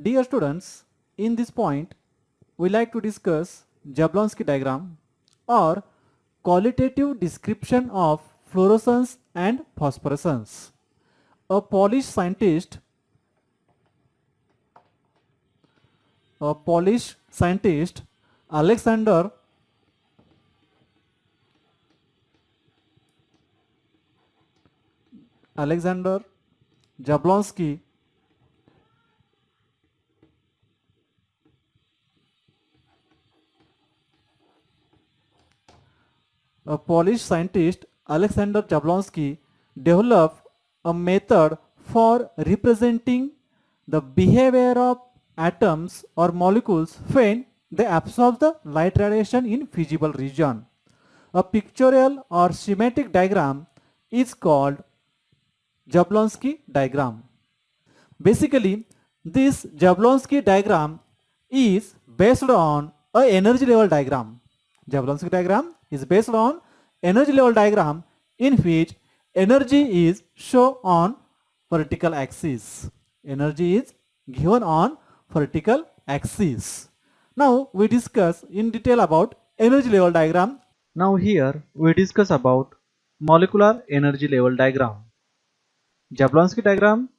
Dear students, in this point, we like to discuss Jablonski diagram or qualitative description of fluorescence and phosphorescence. A Polish scientist Alexander Jablonski, a Polish scientist Alexander Jablonski developed a method for representing the behavior of atoms or molecules when they absorb the light radiation in visible region. A pictorial or schematic diagram is called Jablonski diagram. Basically, this Jablonski diagram is based on a energy level diagram. Jablonski diagram is based on energy level diagram in which energy is shown on vertical axis. Energy is given on vertical axis. Now we discuss in detail about energy level diagram. Now here we discuss about molecular energy level diagram. Jablonski diagram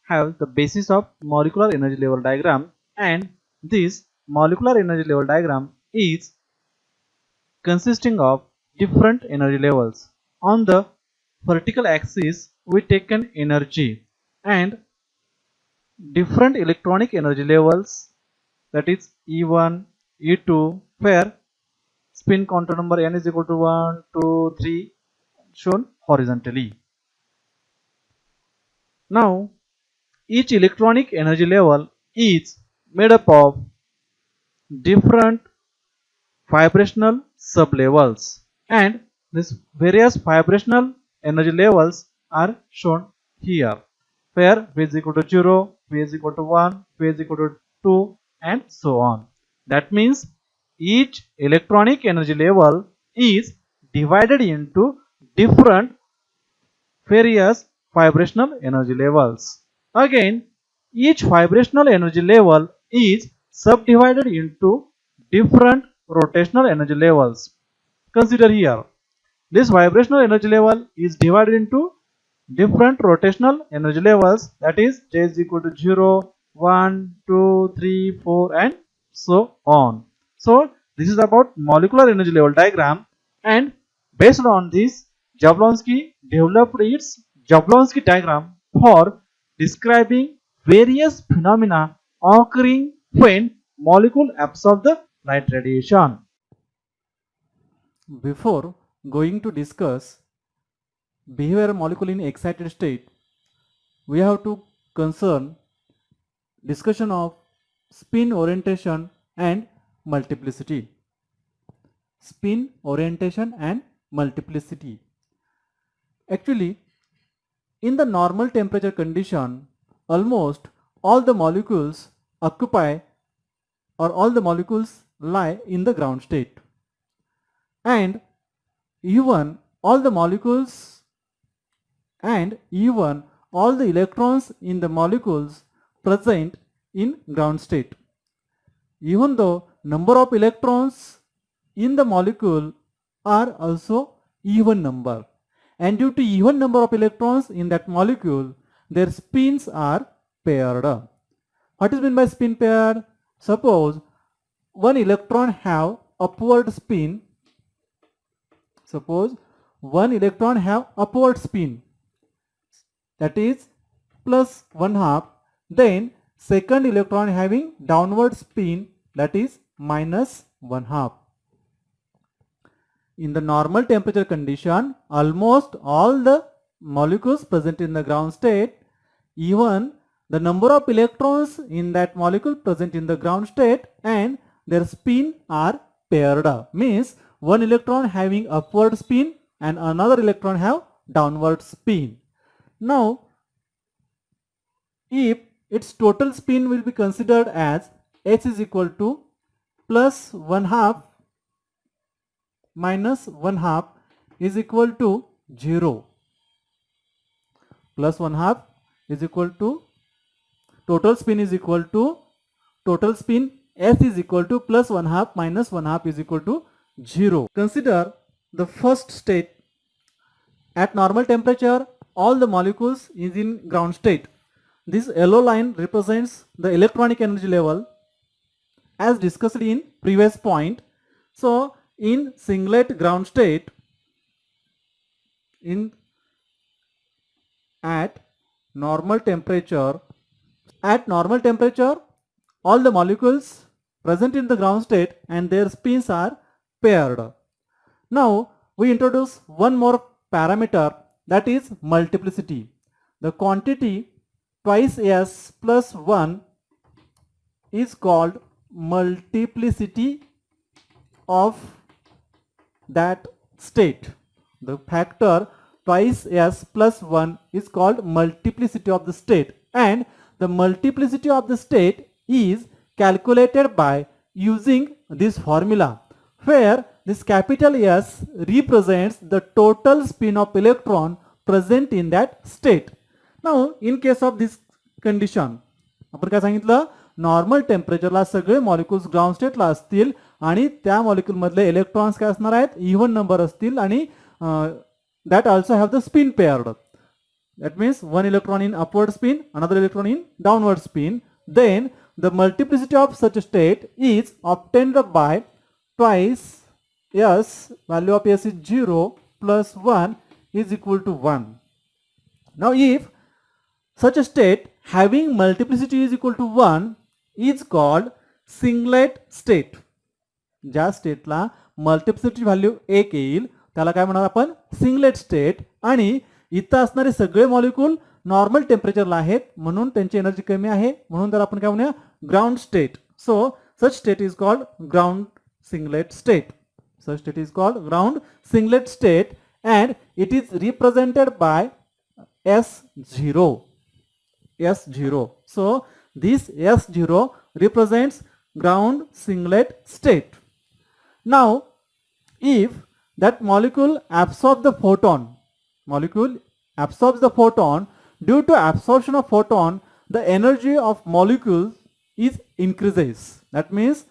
have the basis of molecular energy level diagram, and this molecular energy level diagram is consisting of different energy levels. On the vertical axis we taken energy and different electronic energy levels, that is E1, E2, where spin counter number n is equal to 1, 2, 3 shown horizontally. Now each electronic energy level is made up of different vibrational sublevels, and these various vibrational energy levels are shown here, where V is equal to 0, V is equal to 1, V is equal to 2 and so on. That means each electronic energy level is divided into different various vibrational energy levels. Again, each vibrational energy level is subdivided into different rotational energy levels. Consider here, this vibrational energy level is divided into different rotational energy levels, that is J is equal to 0, 1, 2, 3, 4 and so on. So this is about molecular energy level diagram, and based on this Jablonski developed its Jablonski diagram for describing various phenomena occurring when molecule absorb the light radiation. Before going to discuss behavior molecule in excited state, we have to concern discussion of spin orientation and multiplicity. Spin orientation and multiplicity. Actually, in the normal temperature condition, almost all the molecules occupy or all the molecules lie in the ground state, and even all the molecules and even all the electrons in the molecules present in ground state. Even though number of electrons in the molecule are also even number, and due to even number of electrons in that molecule, their spins are paired. What is meant by spin pair? Suppose one electron have upward spin. Suppose one electron have upward spin, that is plus 1/2, then second electron having downward spin, that is minus 1/2. In the normal temperature condition, almost all the molecules present in the ground state, even the number of electrons in that molecule present in the ground state and their spin are paired up. Means one electron having upward spin and another electron have downward spin. Now, if its total spin will be considered as h is equal to plus 1/2 minus 1/2 is equal to 0. Plus 1/2 is equal to total spin is equal to total spin S is equal to plus 1 half minus 1 half is equal to 0. Consider the first state. At normal temperature, all the molecules is in ground state. This yellow line represents the electronic energy level as discussed in previous point. So in singlet ground state, at normal temperature, all the molecules present in the ground state and their spins are paired. Now we introduce one more parameter, that is multiplicity. The quantity twice S plus 1 is called multiplicity of that state. The factor twice S plus 1 is called multiplicity of the state, and the multiplicity of the state is calculated by using this formula, where this capital S represents the total spin of electron present in that state. Now in case of this condition, आपण काय सांगितलं, normal टेम्परेचरला सगळे molecules ground स्टेटला असतील आणि त्या molecule मधले electrons काय असणार आहेत, इव्हन नंबर असतील आणि that also have the spin paired. That means one electron in upward spin, another electron in downward spin. Then the multiplicity of such a state is obtained by twice S, value of S is 0 plus 1 is equal to 1. Now if such a state having multiplicity is equal to 1 is called singlet state. ज्या स्टेटला multiplicity value 1 येईल त्याला काय म्हणणार आपण, singlet state. आणि इथं असणारे सगळे मॉलिक्यूल नॉर्मल टेम्परेचरला आहेत म्हणून त्यांची एनर्जी कमी आहे, म्हणून त्याला आपण काय म्हणूया, ground state. So such state is called ground singlet state. Such state is called ground singlet state and it is represented by S0. S0. So this S0 represents ground singlet state. Now if that molecule absorbs the photon, due to absorption of photon the energy of molecule is increases. That means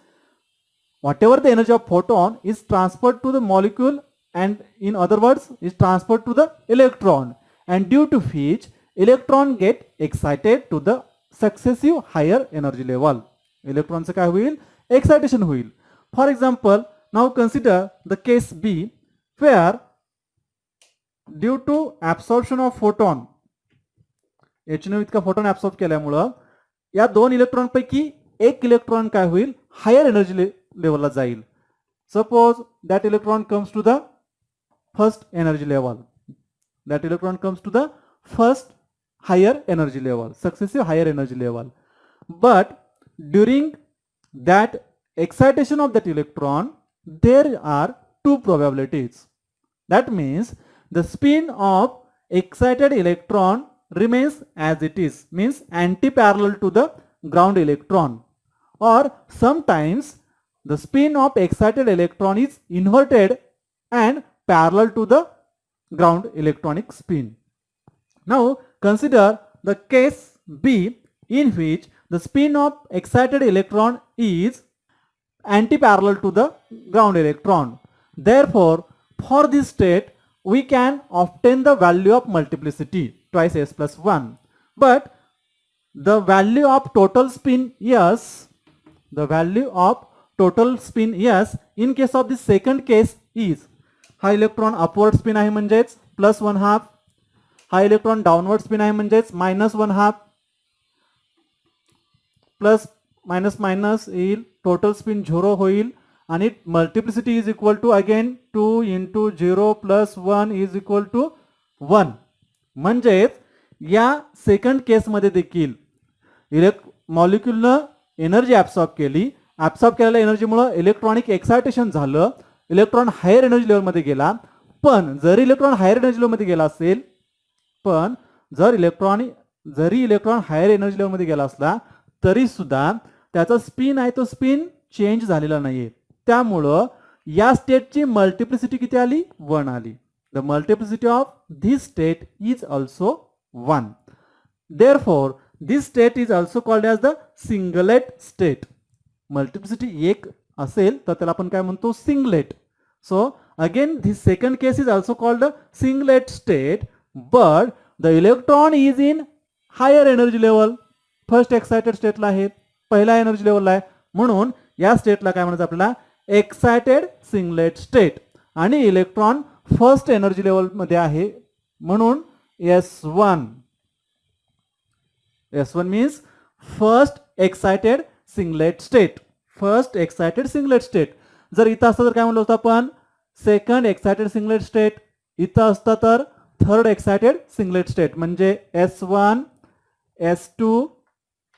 whatever the energy of photon is transferred to the molecule, and in other words is transferred to the electron, and due to which electron get excited to the successive higher energy level. Electron से काय होईल, excitation होईल. For example, now consider the case B, where due to absorption of photon, H ने इतका photon absorb केल्यामुळं या दोन electron पैकी एक इलेक्ट्रॉन काय होईल, हायर एनर्जी लेवलला जाईल. Suppose that electron comes to the first energy level, that electron comes to the first higher energy level, successive higher energy level. But during that excitation of that electron, there are two probabilities. That means the spin of excited electron remains as it is, means anti-parallel to the ground electron, or sometimes the spin of excited electron is inverted and parallel to the ground electronic spin. Now consider the case B, in which the spin of excited electron is anti-parallel to the ground electron. Therefore, for this state we can obtain the value of multiplicity twice S plus 1. But the value of total spin S, in case of the second case is, हा electron upward spin आहे म्हणजेच plus 1 half, हा electron downward spin आहे म्हणजेच minus 1 half, plus minus minus येईल, total spin 0 होईल आणि multiplicity is equal to again 2 into 0 plus 1 is equal to 1. म्हणजेच या सेकंड केसमध्ये देखील मॉलिक्युलनं एनर्जी ऍब्सॉर्ब केली, ऍब्सॉर्ब केलेल्या एनर्जीमुळे इलेक्ट्रॉनिक एक्सायटेशन झालं, इलेक्ट्रॉन हायर एनर्जी लेवलमध्ये गेला. पण जरी इलेक्ट्रॉन हायर एनर्जी लेवलमध्ये गेला असेल, जरी इलेक्ट्रॉन हायर एनर्जी लेवलमध्ये गेला असला तरी सुद्धा त्याचा स्पिन आहे तो स्पिन चेंज झालेला नाहीये. त्यामुळं या स्टेटची मल्टिप्लिसिटी किती आली, 1 आली. The multiplicity of this state is also 1. Therefore, this state is also called as the singlet state. Multiplicity एक असेल तर त्याला आपण काय म्हणतो, singlet. So again this second case is also called the singlet state, but the electron is in higher energy level. First excited स्टेटला आहे, पहिला एनर्जी लेवलला आहे, म्हणून या स्टेटला काय म्हणायचं आपल्याला, एक्सायटेड सिंगलेट स्टेट. आणि इलेक्ट्रॉन फर्स्ट एनर्जी लेवलमध्ये आहे म्हणून S1. S1 means first excited singlet state. First excited singlet state. जर इथं असतं तर काय म्हणलं होतं आपण, सेकंड एक्सायटेड सिंगलेट स्टेट. इथं असतं तर थर्ड एक्सायटेड सिंगलेट स्टेट. म्हणजे S1, S2,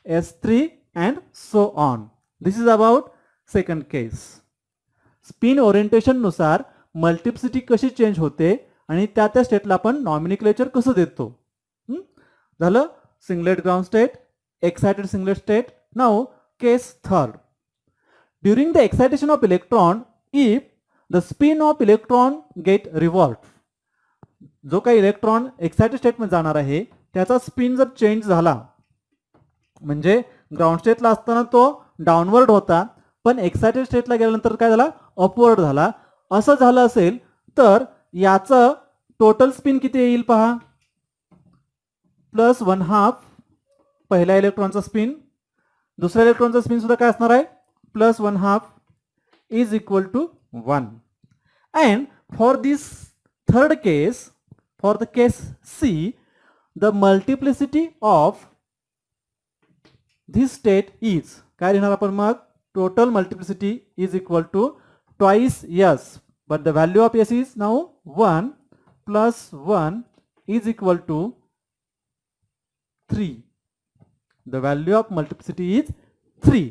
S3 and so on. This is about second case. Spin orientation नुसार मल्टिप्लिसिटी कशी चेंज होते आणि त्या त्या स्टेटला आपण नॉमिनिक्लेचर कसं देतो. झालं singlet ground state, excited singlet state. Now case third. During the excitation of electron, if the spin of electron get revolve. जो काही इलेक्ट्रॉन एक्सायटेड स्टेटमध्ये जाणार आहे त्याचा स्पिन जर चेंज झाला, म्हणजे ग्राउंड स्टेटला असताना तो डाऊनवर्ड होता, पण एक्सायटेड स्टेटला गेल्यानंतर काय झाला, अपवर्ड झाला. असं झालं असेल तर याचं टोटल स्पिन किती येईल पहा, +1/2 पहिल्या इलेक्ट्रॉनचा स्पिन, दुसऱ्या इलेक्ट्रॉनचा स्पिन सुद्धा काय असणार आहे, +1/2 is equal to 1. And for this third case, for the case C, the multiplicity of this state is, काय लिहिणार आपण मग, total multiplicity is equal to twice S, but the value of S is now 1 plus 1 is equal to 3. The value of multiplicity is 3.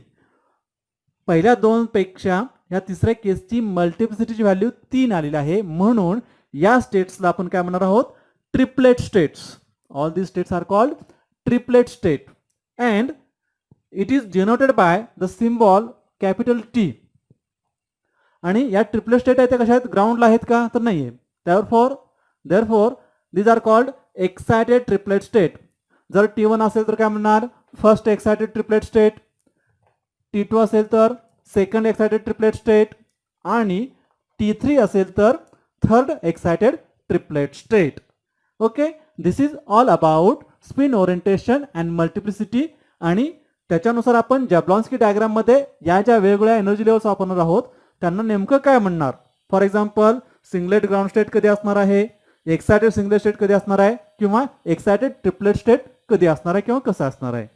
पहिल्या दोन पेक्षा या तिसऱ्या केसची मल्टिप्लिसिटीची value 3 आलेली आहे, म्हणून या स्टेट्सला आपण काय म्हणणार आहोत, triplet states. All these states are called triplet state and it is denoted by the symbol capital T. आणि या ट्रिपलेट स्टेट आहेत त्या कशा आहेत, ग्राउंडला आहेत का, तर नाही आहे. Therefore these are called excited triplet state. जर T1 असेल तर काय म्हणणार, first excited triplet state. T2 असेल तर सेकंड एक्सायटेड ट्रिपलेट स्टेट. आणि T3 असेल तर third excited triplet state. Okay, this is all about spin orientation and multiplicity. आणि त्याच्यानुसार आपण जॅब्लॉन्स्की डायग्राम मध्ये या ज्या वेगवेगळ्या एनर्जी लेवल्स वापरणार आहोत त्यांना नेमकं काय म्हणणार. For example singlet ground state कधी असणार आहे, एक्सायटेड सिंगलेट स्टेट कधी असणार आहे, किंवा एक्सायटेड ट्रिपलेट स्टेट कधी असणार आहे किंवा कसं असणार आहे.